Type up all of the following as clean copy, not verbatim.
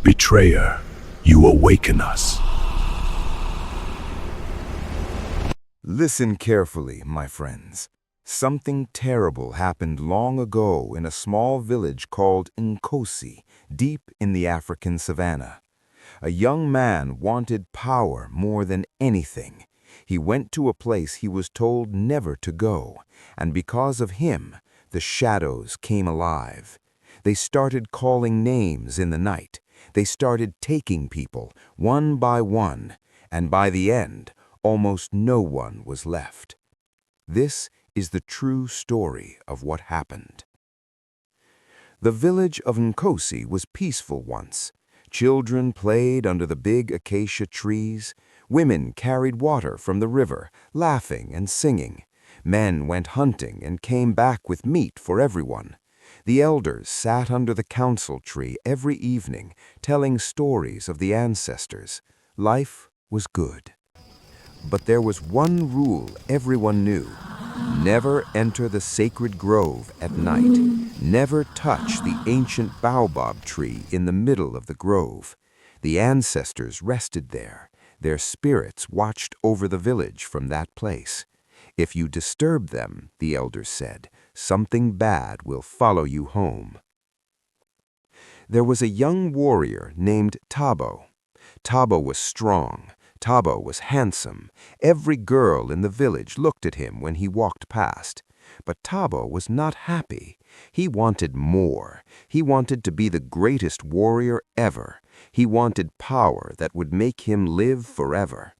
Betrayer, you awaken us. Listen carefully, my friends. Something terrible happened long ago in a small village called Nkosi, deep in the African savanna. A young man wanted power more than anything. He went to a place he was told never to go, and because of him, the shadows came alive. They started calling names in the night. They started taking people, one by one, and by the end, almost no one was left. This is the true story of what happened. The village of Nkosi was peaceful once. Children played under the big acacia trees. Women carried water from the river, laughing and singing. Men went hunting and came back with meat for everyone. The elders sat under the council tree every evening, telling stories of the ancestors. Life was good. But there was one rule everyone knew. Never enter the sacred grove at night. Never touch the ancient baobab tree in the middle of the grove. The ancestors rested there. Their spirits watched over the village from that place. If you disturb them, the elders said, something bad will follow you home. There was a young warrior named Tabo. Tabo was strong. Tabo was handsome. Every girl in the village looked at him when he walked past. But Tabo was not happy. He wanted more. He wanted to be the greatest warrior ever. He wanted power that would make him live forever.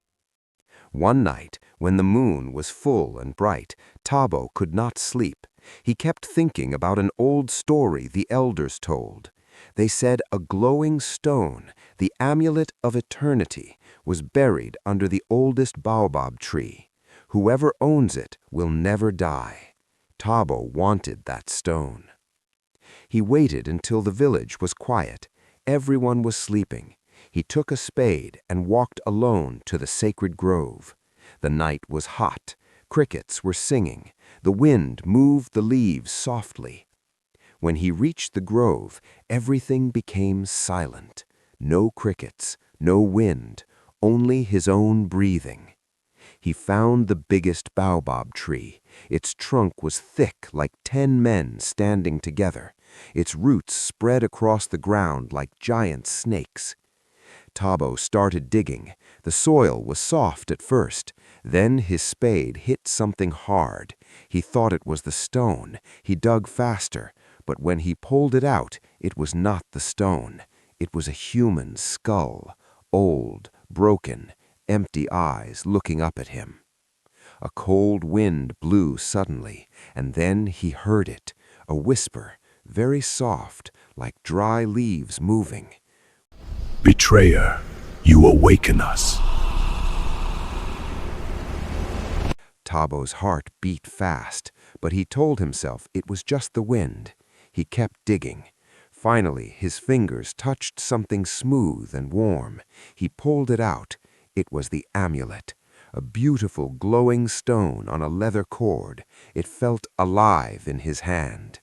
One night, when the moon was full and bright, Tabo could not sleep. He kept thinking about an old story the elders told. They said a glowing stone, the amulet of eternity, was buried under the oldest baobab tree. Whoever owns it will never die. Tabo wanted that stone. He waited until the village was quiet. Everyone was sleeping. He took a spade and walked alone to the sacred grove. The night was hot. Crickets were singing. The wind moved the leaves softly. When he reached the grove, everything became silent. No crickets, no wind, only his own breathing. He found the biggest baobab tree. Its trunk was thick like 10 men standing together. Its roots spread across the ground like giant snakes. Tabo started digging. The soil was soft at first. Then his spade hit something hard. He thought it was the stone. He dug faster. But when he pulled it out, it was not the stone. It was a human skull, old, broken, empty eyes looking up at him. A cold wind blew suddenly, and then he heard it, a whisper, very soft, like dry leaves moving. Betrayer, you awaken us. Tabo's heart beat fast, but he told himself it was just the wind. He kept digging. Finally, his fingers touched something smooth and warm. He pulled it out. It was the amulet, a beautiful glowing stone on a leather cord. It felt alive in his hand.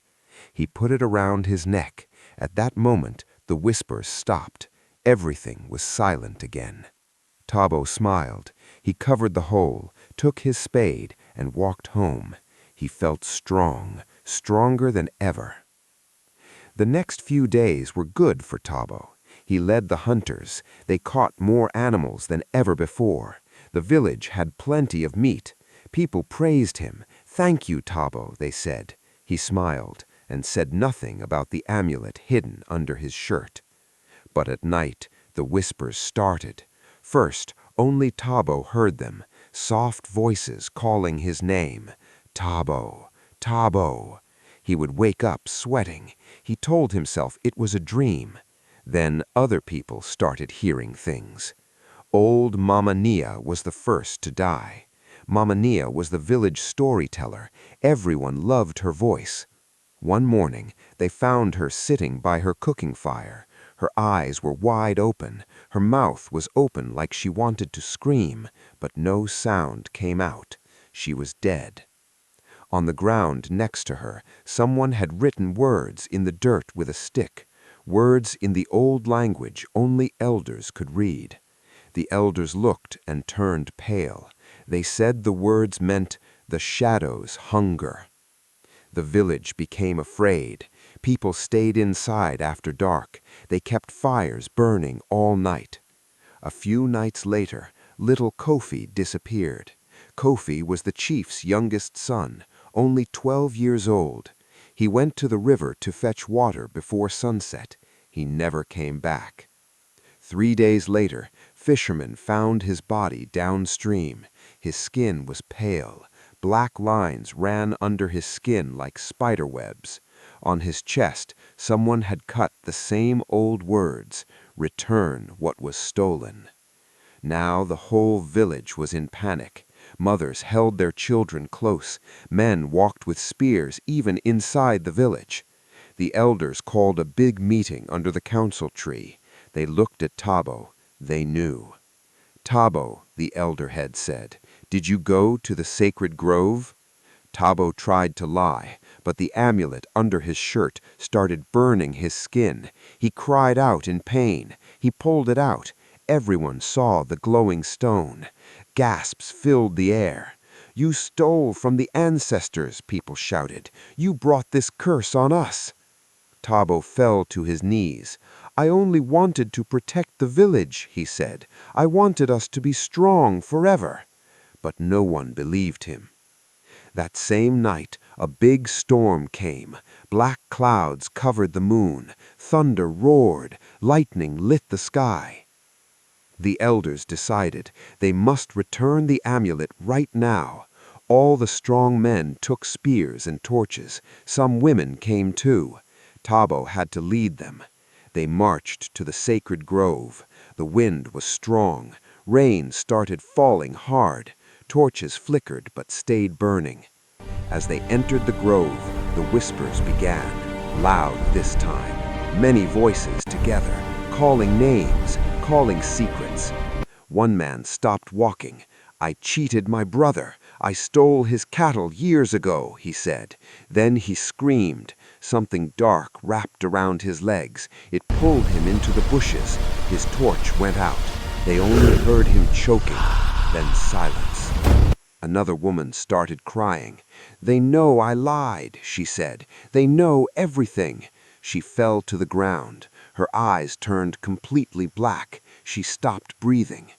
He put it around his neck. At that moment, the whispers stopped. Everything was silent again. Tabo smiled. He covered the hole, took his spade, and walked home. He felt strong, stronger than ever. The next few days were good for Tabo. He led the hunters. They caught more animals than ever before. The village had plenty of meat. People praised him. "Thank you, Tabo," they said. He smiled and said nothing about the amulet hidden under his shirt. But at night, the whispers started. First, only Tabo heard them, soft voices calling his name. Tabo, Tabo. He would wake up sweating. He told himself it was a dream. Then other people started hearing things. Old Mama Nia was the first to die. Mama Nia was the village storyteller. Everyone loved her voice. One morning, they found her sitting by her cooking fire. Her eyes were wide open. Her mouth was open like she wanted to scream, but no sound came out. She was dead. On the ground next to her, someone had written words in the dirt with a stick. words in the old language only elders could read. The elders looked and turned pale. They said the words meant the shadows' hunger. The village became afraid. People stayed inside after dark. They kept fires burning all night. A few nights later, little Kofi disappeared. Kofi was the chief's youngest son, only 12 years old. He went to the river to fetch water before sunset. He never came back. 3 days later, fishermen found his body downstream. His skin was pale. Black lines ran under his skin like spider webs. On his chest, someone had cut the same old words, "Return what was stolen." Now the whole village was in panic. Mothers held their children close. Men walked with spears even inside the village. The elders called a big meeting under the council tree. They looked at Tabo. They knew. "Tabo," the elder head said, "did you go to the sacred grove?" Tabo tried to lie, but the amulet under his shirt started burning his skin. He cried out in pain. He pulled it out. Everyone saw the glowing stone. Gasps filled the air. "You stole from the ancestors," people shouted. "You brought this curse on us." Tabo fell to his knees. "I only wanted to protect the village," he said. "I wanted us to be strong forever." But no one believed him. That same night, a big storm came. Black clouds covered the moon. Thunder roared. Lightning lit the sky. The elders decided they must return the amulet right now. All the strong men took spears and torches. Some women came too. Tabo had to lead them. They marched to the sacred grove. The wind was strong. Rain started falling hard. Torches flickered but stayed burning. As they entered the grove, the whispers began, loud this time. Many voices together, calling names, calling secrets. One man stopped walking. "I cheated my brother. I stole his cattle years ago," he said. Then he screamed. Something dark wrapped around his legs. It pulled him into the bushes. His torch went out. They only heard him choking. Then silence. Another woman started crying. "They know I lied," she said. "They know everything." She fell to the ground. Her eyes turned completely black. She stopped breathing.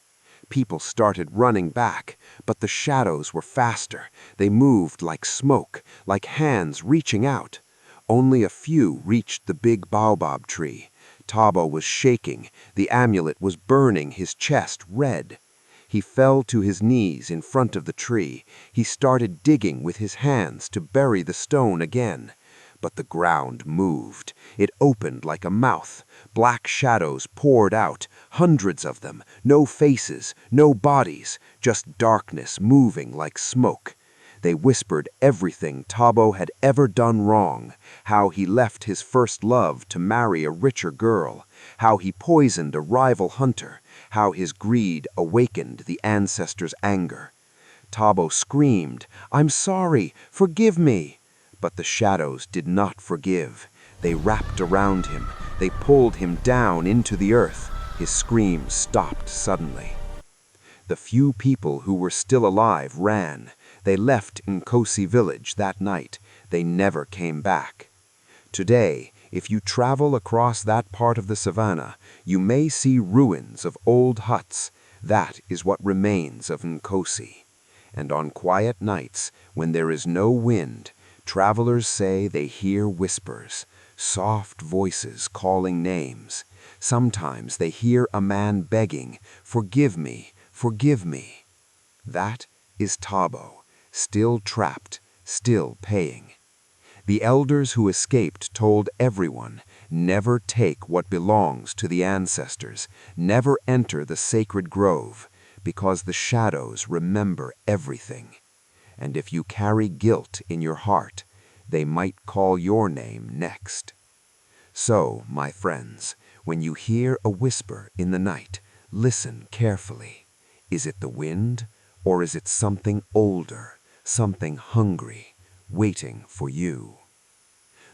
People started running back, but the shadows were faster. They moved like smoke, like hands reaching out. Only a few reached the big baobab tree. Tabo was shaking. The amulet was burning his chest red. He fell to his knees in front of the tree. He started digging with his hands to bury the stone again. But the ground moved. It opened like a mouth. Black shadows poured out, hundreds of them. No faces, no bodies, just darkness moving like smoke. They whispered everything Tabo had ever done wrong, how he left his first love to marry a richer girl, how he poisoned a rival hunter, how his greed awakened the ancestors' anger. Tabo screamed, "I'm sorry, forgive me." But the shadows did not forgive. They wrapped around him. They pulled him down into the earth. His screams stopped suddenly. The few people who were still alive ran. They left Nkosi village that night. They never came back. Today, if you travel across that part of the savanna, you may see ruins of old huts. That is what remains of Nkosi. And on quiet nights, when there is no wind, travelers say they hear whispers, soft voices calling names. Sometimes they hear a man begging, "Forgive me, forgive me." That is Tabo, still trapped, still paying. The elders who escaped told everyone, never take what belongs to the ancestors, never enter the sacred grove, because the shadows remember everything. And if you carry guilt in your heart, they might call your name next. So, my friends, when you hear a whisper in the night, listen carefully. Is it the wind, or is it something older, something hungry, waiting for you?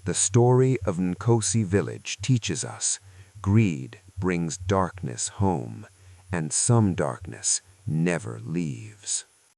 The story of Nkosi village teaches us greed brings darkness home, and some darkness never leaves.